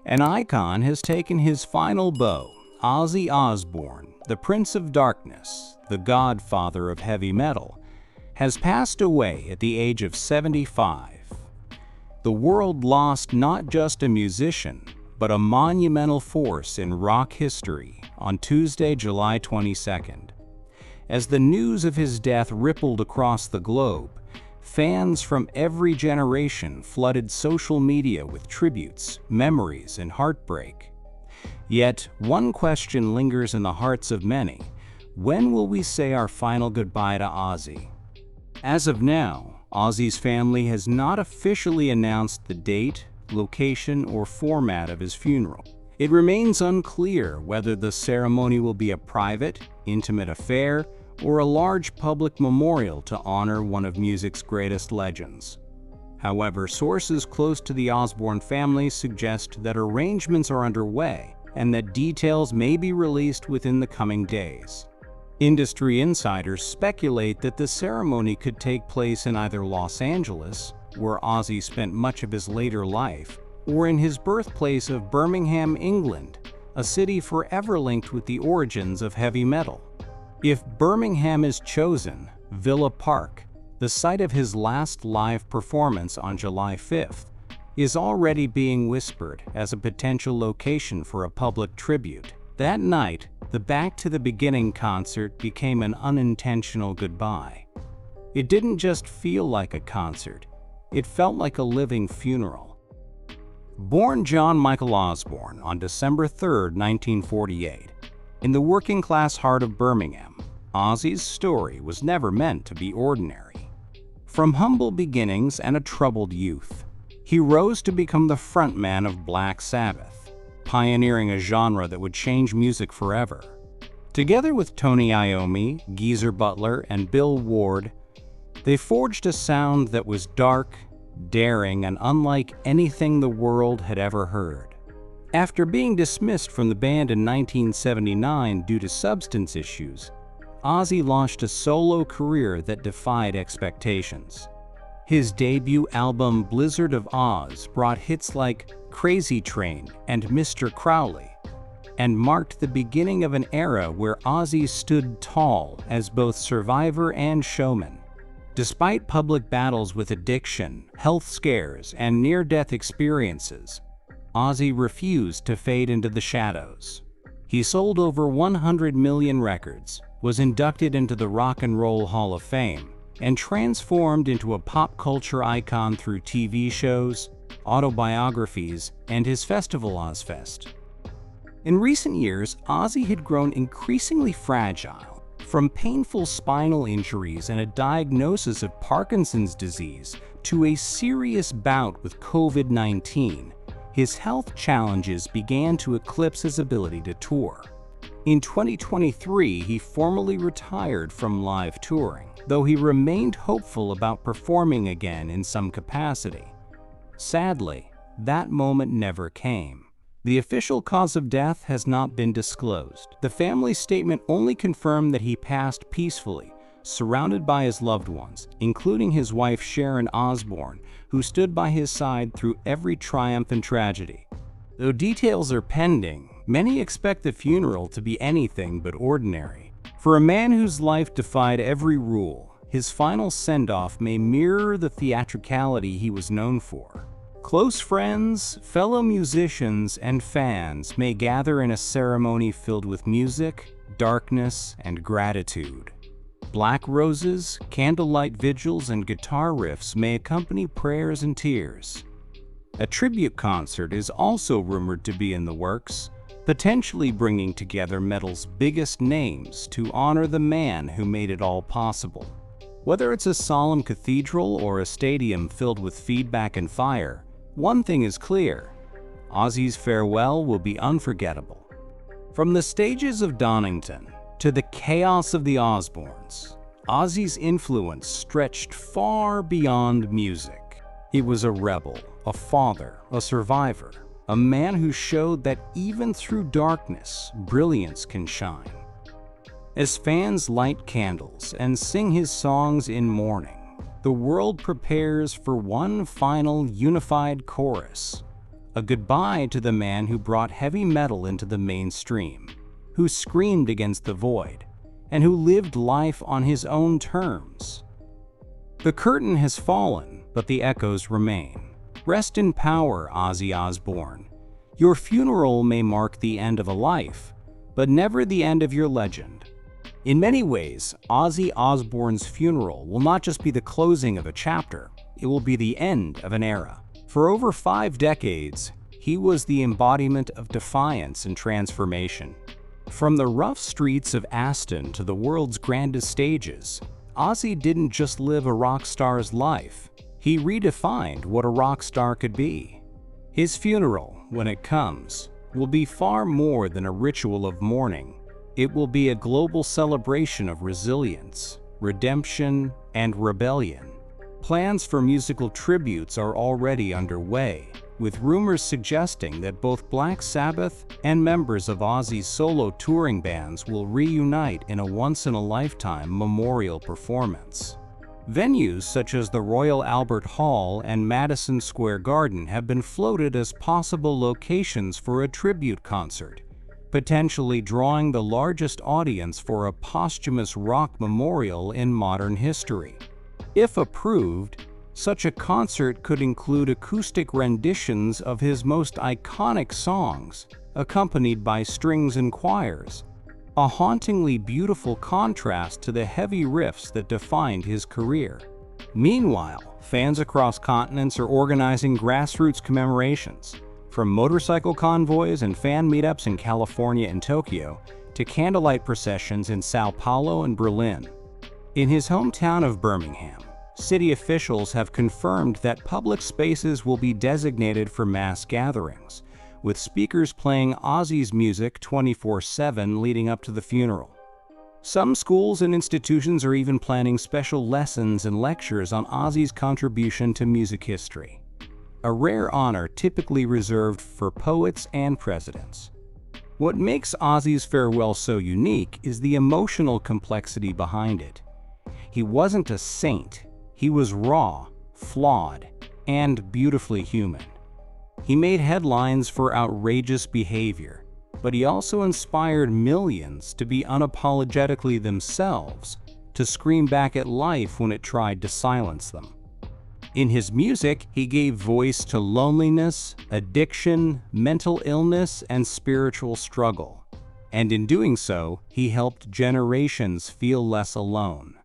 An icon has taken his final bow. Ozzy Osbourne, the Prince of Darkness, the godfather of heavy metal, has passed away at the age of 75. The world lost not just a musician, but a monumental force in rock history on Tuesday, July 22nd. As the news of his death rippled across the globe, fans from every generation flooded social media with tributes, memories, and heartbreak. Yet, one question lingers in the hearts of many: when will we say our final goodbye to Ozzy? As of now, Ozzy's family has not officially announced the date, location, or format of his funeral. It remains unclear whether the ceremony will be a private, intimate affair or a large public memorial to honor one of music's greatest legends. However, sources close to the Osbourne family suggest that arrangements are underway and that details may be released within the coming days. Industry insiders speculate that the ceremony could take place in either Los Angeles, where Ozzy spent much of his later life, or in his birthplace of Birmingham, England, a city forever linked with the origins of heavy metal. If Birmingham is chosen, Villa Park, the site of his last live performance on July 5th, is already being whispered as a potential location for a public tribute. That night, the Back to the Beginning concert became an unintentional goodbye. It didn't just feel like a concert, it felt like a living funeral. Born John Michael Osbourne on December 3, 1948, in the working-class heart of Birmingham, Ozzy's story was never meant to be ordinary. From humble beginnings and a troubled youth, he rose to become the frontman of Black Sabbath, pioneering a genre that would change music forever. Together with Tony Iommi, Geezer Butler, and Bill Ward, they forged a sound that was dark, daring, and unlike anything the world had ever heard. After being dismissed from the band in 1979 due to substance issues, Ozzy launched a solo career that defied expectations. His debut album Blizzard of Oz brought hits like Crazy Train and Mr. Crowley, and marked the beginning of an era where Ozzy stood tall as both survivor and showman. Despite public battles with addiction, health scares, and near-death experiences, Ozzy refused to fade into the shadows. He sold over 100 million records, was inducted into the Rock and Roll Hall of Fame, and transformed into a pop culture icon through TV shows, autobiographies, and his festival Ozzfest. In recent years, Ozzy had grown increasingly fragile. From painful spinal injuries and a diagnosis of Parkinson's disease to a serious bout with COVID-19, his health challenges began to eclipse his ability to tour. In 2023, he formally retired from live touring, though he remained hopeful about performing again in some capacity. Sadly, that moment never came. The official cause of death has not been disclosed. The family's statement only confirmed that he passed peacefully, surrounded by his loved ones, including his wife Sharon Osbourne, who stood by his side through every triumph and tragedy. Though details are pending, many expect the funeral to be anything but ordinary. For a man whose life defied every rule, his final send-off may mirror the theatricality he was known for. Close friends, fellow musicians, and fans may gather in a ceremony filled with music, darkness, and gratitude. Black roses, candlelight vigils, and guitar riffs may accompany prayers and tears. A tribute concert is also rumored to be in the works, potentially bringing together metal's biggest names to honor the man who made it all possible. Whether it's a solemn cathedral or a stadium filled with feedback and fire, one thing is clear: Ozzy's farewell will be unforgettable. From the stages of Donington to the chaos of the Osbournes, Ozzy's influence stretched far beyond music. He was a rebel, a father, a survivor, a man who showed that even through darkness, brilliance can shine. As fans light candles and sing his songs in mourning, the world prepares for one final unified chorus: a goodbye to the man who brought heavy metal into the mainstream, who screamed against the void, and who lived life on his own terms. The curtain has fallen, but the echoes remain. Rest in power, Ozzy Osbourne. Your funeral may mark the end of a life, but never the end of your legend. In many ways, Ozzy Osbourne's funeral will not just be the closing of a chapter, it will be the end of an era. For over 5 decades, he was the embodiment of defiance and transformation. From the rough streets of Aston to the world's grandest stages, Ozzy didn't just live a rock star's life, he redefined what a rock star could be. His funeral, when it comes, will be far more than a ritual of mourning. It will be a global celebration of resilience, redemption, and rebellion. Plans for musical tributes are already underway, with rumors suggesting that both Black Sabbath and members of Ozzy's solo touring bands will reunite in a once-in-a-lifetime memorial performance. Venues such as the Royal Albert Hall and Madison Square Garden have been floated as possible locations for a tribute concert, potentially drawing the largest audience for a posthumous rock memorial in modern history. If approved, such a concert could include acoustic renditions of his most iconic songs, accompanied by strings and choirs, a hauntingly beautiful contrast to the heavy riffs that defined his career. Meanwhile, fans across continents are organizing grassroots commemorations, from motorcycle convoys and fan meetups in California and Tokyo to candlelight processions in Sao Paulo and Berlin. In his hometown of Birmingham, city officials have confirmed that public spaces will be designated for mass gatherings, with speakers playing Ozzy's music 24/7 leading up to the funeral. Some schools and institutions are even planning special lessons and lectures on Ozzy's contribution to music history, a rare honor typically reserved for poets and presidents. What makes Ozzy's farewell so unique is the emotional complexity behind it. He wasn't a saint. He was raw, flawed, and beautifully human. He made headlines for outrageous behavior, but he also inspired millions to be unapologetically themselves, to scream back at life when it tried to silence them. In his music, he gave voice to loneliness, addiction, mental illness, and spiritual struggle. And in doing so, he helped generations feel less alone.